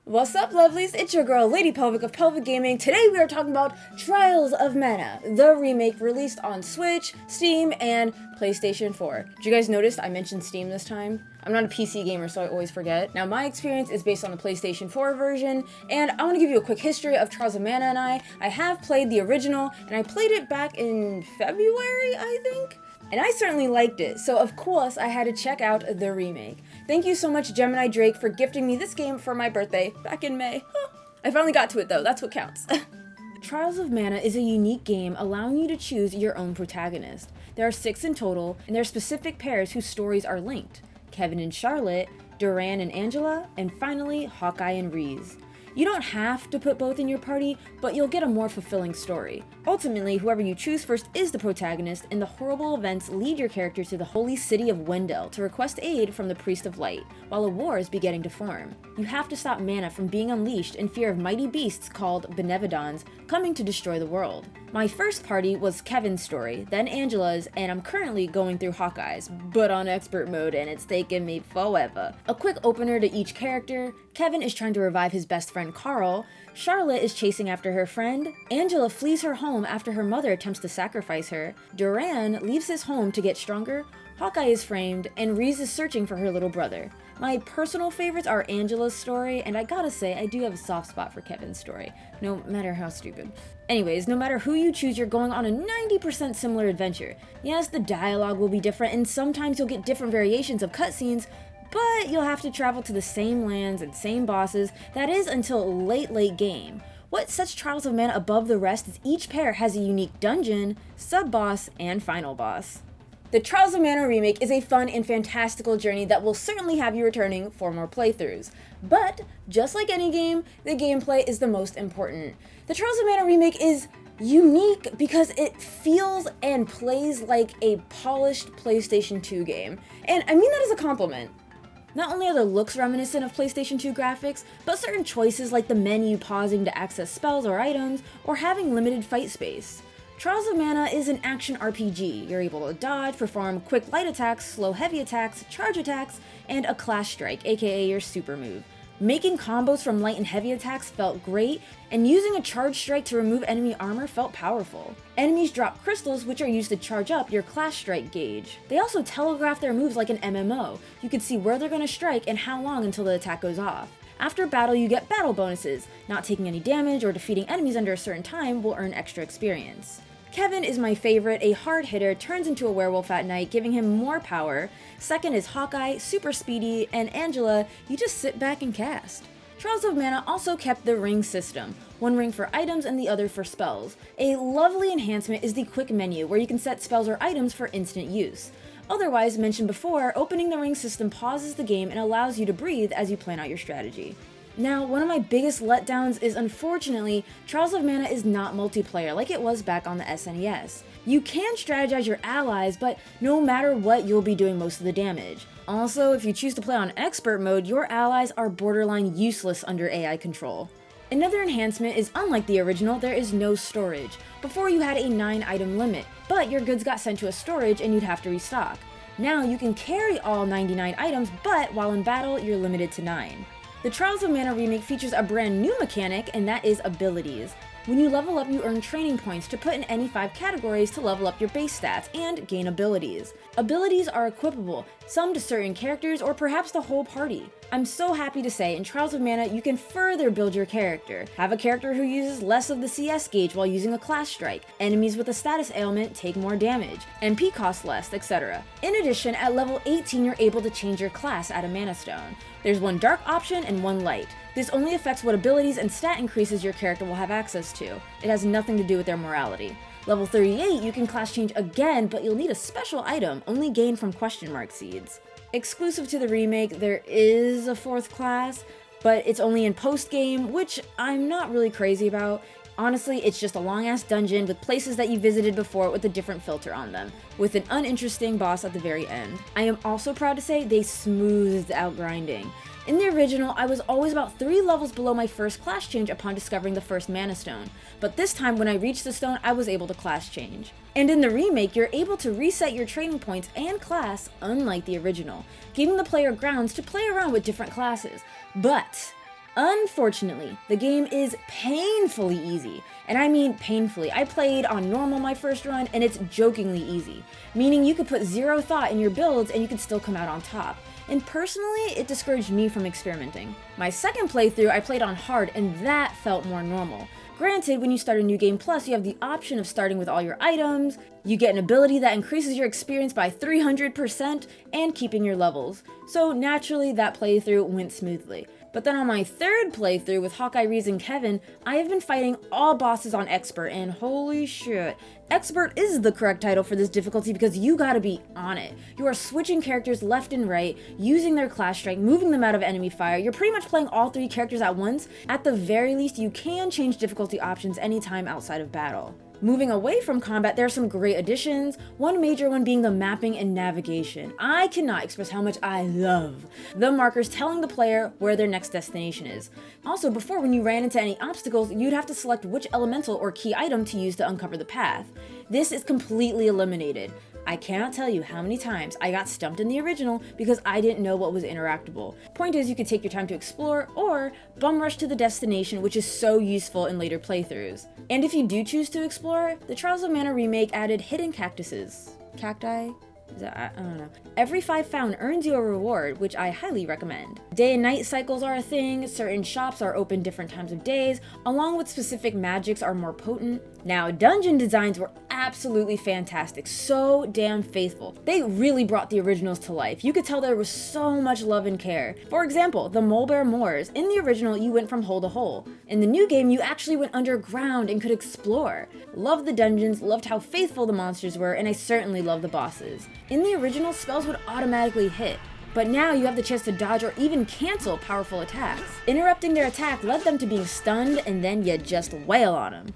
What's up, lovelies? It's your girl, Lady Pelvic of Pelvic Gaming. Today we are talking about Trials of Mana, the remake released on Switch, Steam, and PlayStation 4. Did you guys notice I mentioned Steam this time? I'm not a PC gamer, so I always forget. Now, my experience is based on the PlayStation 4 version, and I want to give you a quick history of Trials of Mana and I have played the original, and I played it back in February, I think? And I certainly liked it, so of course I had to check out the remake. Thank you so much, Gemini Drake, for gifting me this game for my birthday back in May. I finally got to it though, that's what counts. Trials of Mana is a unique game allowing you to choose your own protagonist. There are 6 in total, and there are specific pairs whose stories are linked. Kevin and Charlotte, Duran and Angela, and finally, Hawkeye and Reese. You don't have to put both in your party, but you'll get a more fulfilling story. Ultimately, whoever you choose first is the protagonist, and the horrible events lead your character to the holy city of Wendell to request aid from the Priest of Light, while a war is beginning to form. You have to stop Mana from being unleashed in fear of mighty beasts called Benevodons coming to destroy the world. My first party was Kevin's story, then Angela's, and I'm currently going through Hawkeye's, but on expert mode, and it's taken me forever. A quick opener to each character: Kevin is trying to revive his best friend Carl, Charlotte is chasing after her friend, Angela flees her home after her mother attempts to sacrifice her, Duran leaves his home to get stronger, Hawkeye is framed, and Reese is searching for her little brother. My personal favorites are Angela's story, and I gotta say, I do have a soft spot for Kevin's story, no matter how stupid. Anyways, no matter who you choose, you're going on a 90% similar adventure. Yes, the dialogue will be different, and sometimes you'll get different variations of cutscenes, but you'll have to travel to the same lands and same bosses, that is until late game. What sets Trials of Mana above the rest is each pair has a unique dungeon, sub-boss, and final boss. The Trials of Mana remake is a fun and fantastical journey that will certainly have you returning for more playthroughs. But, just like any game, the gameplay is the most important. The Trials of Mana remake is unique because it feels and plays like a polished PlayStation 2 game. And I mean that as a compliment. Not only are the looks reminiscent of PlayStation 2 graphics, but certain choices like the menu pausing to access spells or items, or having limited fight space. Trials of Mana is an action RPG. You're able to dodge, perform quick light attacks, slow heavy attacks, charge attacks, and a clash strike, aka your super move. Making combos from light and heavy attacks felt great, and using a charge strike to remove enemy armor felt powerful. Enemies drop crystals, which are used to charge up your clash strike gauge. They also telegraph their moves like an MMO. You can see where they're going to strike and how long until the attack goes off. After battle, you get battle bonuses. Not taking any damage or defeating enemies under a certain time will earn extra experience. Kevin is my favorite. A hard hitter turns into a werewolf at night, giving him more power. Second is Hawkeye, super speedy, and Angela, you just sit back and cast. Trials of Mana also kept the ring system, one ring for items and the other for spells. A lovely enhancement is the quick menu, where you can set spells or items for instant use. Otherwise, mentioned before, opening the ring system pauses the game and allows you to breathe as you plan out your strategy. Now, one of my biggest letdowns is, unfortunately, Trials of Mana is not multiplayer like it was back on the SNES. You can strategize your allies, but no matter what, you'll be doing most of the damage. Also, if you choose to play on expert mode, your allies are borderline useless under AI control. Another enhancement is, unlike the original, there is no storage. Before, you had a 9-item limit, but your goods got sent to a storage and you'd have to restock. Now you can carry all 99 items, but while in battle, you're limited to 9. The Trials of Mana remake features a brand new mechanic, and that is abilities. When you level up, you earn training points to put in any 5 categories to level up your base stats and gain abilities. Abilities are equipable, some to certain characters or perhaps the whole party. I'm so happy to say in Trials of Mana you can further build your character. Have a character who uses less of the CS gauge while using a clash strike, enemies with a status ailment take more damage, MP costs less, etc. In addition, at level 18 you're able to change your class at a Mana Stone. There's one dark option and one light. This only affects what abilities and stat increases your character will have access to. It has nothing to do with their morality. Level 38, you can class change again, but you'll need a special item, only gained from question mark seeds. Exclusive to the remake, there is a 4th class, but it's only in post-game, which I'm not really crazy about. Honestly, it's just a long-ass dungeon with places that you visited before with a different filter on them, with an uninteresting boss at the very end. I am also proud to say they smoothed out grinding. In the original, I was always about 3 levels below my first class change upon discovering the first Mana Stone, but this time when I reached the stone, I was able to class change. And in the remake, you're able to reset your training points and class, unlike the original, giving the player grounds to play around with different classes. But Unfortunately, the game is painfully easy, and I mean painfully. I played on normal my first run, and it's jokingly easy, meaning you could put zero thought in your builds and you could still come out on top. And personally, it discouraged me from experimenting. My second playthrough, I played on hard, and that felt more normal. Granted, when you start a new game plus, you have the option of starting with all your items, you get an ability that increases your experience by 300%, and keeping your levels. So naturally, that playthrough went smoothly. But then on my third playthrough with Hawkeye, Reese, and Kevin, I have been fighting all bosses on Expert, and holy shit. Expert is the correct title for this difficulty because you gotta be on it. You are switching characters left and right, using their class strength, moving them out of enemy fire. You're pretty much playing all three characters at once. At the very least, you can change difficulty options anytime outside of battle. Moving away from combat, there are some great additions, one major one being the mapping and navigation. I cannot express how much I love the markers telling the player where their next destination is. Also, before, when you ran into any obstacles, you'd have to select which elemental or key item to use to uncover the path. This is completely eliminated. I cannot tell you how many times I got stumped in the original because I didn't know what was interactable. Point is, you could take your time to explore or bum rush to the destination, which is so useful in later playthroughs. And if you do choose to explore, the Trials of Mana remake added hidden cactuses. Cacti? I don't know. Every 5 found earns you a reward, which I highly recommend. Day and night cycles are a thing, certain shops are open different times of days, along with specific magics are more potent. Now, dungeon designs were absolutely fantastic, so damn faithful. They really brought the originals to life. You could tell there was so much love and care. For example, the Mole Bear Moors. In the original, you went from hole to hole. In the new game, you actually went underground and could explore. Loved the dungeons, loved how faithful the monsters were, and I certainly loved the bosses. In the original, spells would automatically hit, but now you have the chance to dodge or even cancel powerful attacks. Interrupting their attack led them to being stunned, and then you just wail on them.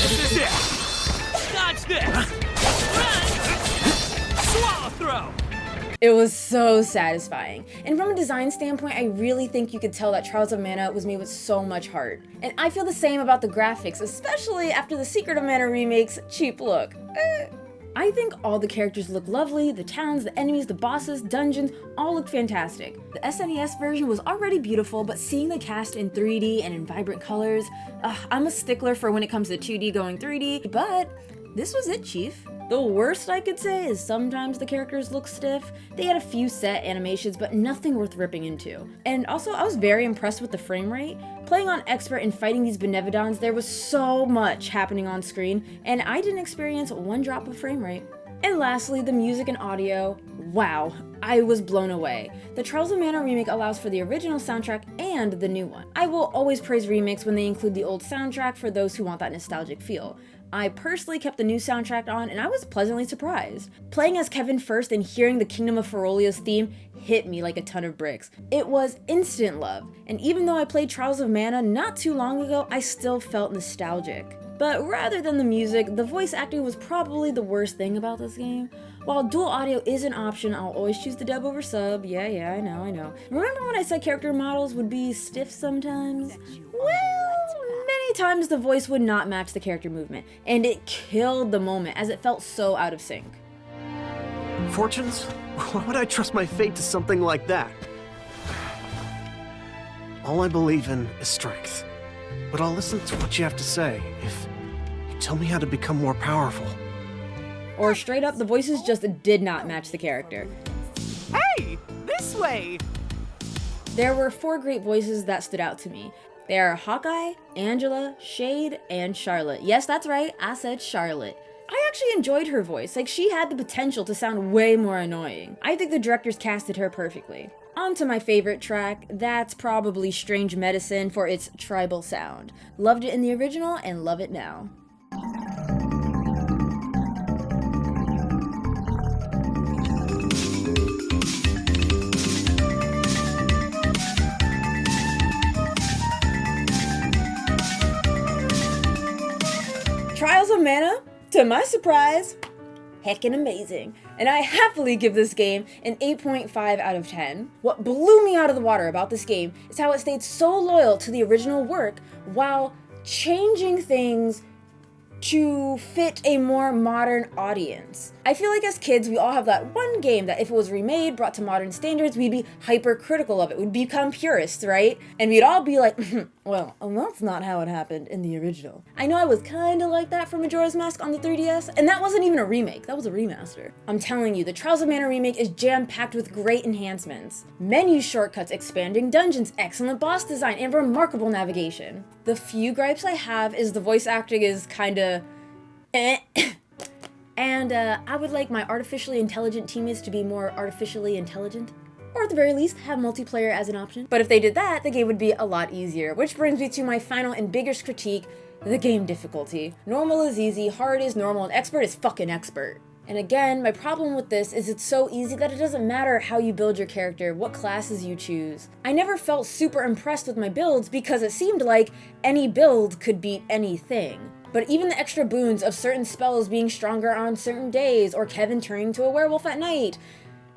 This is it! Dodge this! Run! Swallow throw! It was so satisfying. And from a design standpoint, I really think you could tell that Trials of Mana was made with so much heart. And I feel the same about the graphics, especially after the Secret of Mana remake's cheap look. I think all the characters look lovely, the towns, the enemies, the bosses, dungeons, all look fantastic. The SNES version was already beautiful, but seeing the cast in 3D and in vibrant colors, I'm a stickler for when it comes to 2D going 3D, but this was it, chief. The worst I could say is sometimes the characters look stiff. They had a few set animations, but nothing worth ripping into. And also, I was very impressed with the frame rate. Playing on Expert and fighting these Benevodons, there was so much happening on screen, and I didn't experience one drop of frame rate. And lastly, the music and audio. Wow, I was blown away. The Trials of Mana remake allows for the original soundtrack and the new one. I will always praise remakes when they include the old soundtrack for those who want that nostalgic feel. I personally kept the new soundtrack on, and I was pleasantly surprised. Playing as Kevin first and hearing the Kingdom of Ferolia's theme hit me like a ton of bricks. It was instant love, and even though I played Trials of Mana not too long ago, I still felt nostalgic. But rather than the music, the voice acting was probably the worst thing about this game. While dual audio is an option, I'll always choose the dub over sub. Yeah, I know. Remember when I said character models would be stiff sometimes? Well, many times the voice would not match the character movement, and it killed the moment as it felt so out of sync. Fortunes? Why would I trust my fate to something like that? All I believe in is strength. But I'll listen to what you have to say if you tell me how to become more powerful. Or straight up, the voices just did not match the character. Hey! This way! There were 4 great voices that stood out to me. They are Hawkeye, Angela, Shade, and Charlotte. Yes, that's right, I said Charlotte. I actually enjoyed her voice, like she had the potential to sound way more annoying. I think the directors casted her perfectly. On to my favorite track, that's probably Strange Medicine for its tribal sound. Loved it in the original and love it now. Trials of Mana, to my surprise, heckin' amazing. And I happily give this game an 8.5 out of 10. What blew me out of the water about this game is how it stayed so loyal to the original work while changing things to fit a more modern audience. I feel like as kids, we all have that one game that if it was remade, brought to modern standards, we'd be hypercritical of it. We'd become purists, right? And we'd all be like, well, that's not how it happened in the original. I know I was kind of like that for Majora's Mask on the 3DS, and that wasn't even a remake, that was a remaster. I'm telling you, the Trials of Mana remake is jam-packed with great enhancements. Menu shortcuts, expanding dungeons, excellent boss design, and remarkable navigation. The few gripes I have is the voice acting is kinda and I would like my artificially intelligent teammates to be more artificially intelligent. Or at the very least, have multiplayer as an option. But if they did that, the game would be a lot easier. Which brings me to my final and biggest critique, the game difficulty. Normal is easy, hard is normal, and expert is fucking expert. And again, my problem with this is it's so easy that it doesn't matter how you build your character, what classes you choose. I never felt super impressed with my builds because it seemed like any build could beat anything. But even the extra boons of certain spells being stronger on certain days, or Kevin turning to a werewolf at night,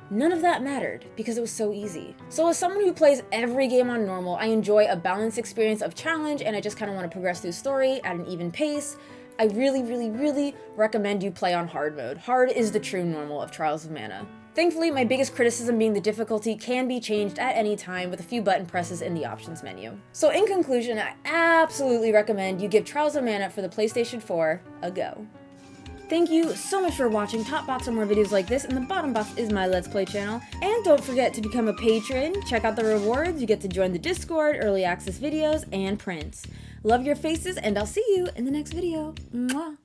none of that mattered because it was so easy. So as someone who plays every game on normal, I enjoy a balanced experience of challenge and I just kind of want to progress through story at an even pace. I really recommend you play on hard mode. Hard is the true normal of Trials of Mana. Thankfully, my biggest criticism being the difficulty can be changed at any time with a few button presses in the options menu. So in conclusion, I absolutely recommend you give Trials of Mana for the PlayStation 4 a go. Thank you so much for watching. Top box for more videos like this, and the bottom box is my Let's Play channel. And don't forget to become a patron, check out the rewards, you get to join the Discord, early access videos, and prints. Love your faces, and I'll see you in the next video. Mwah.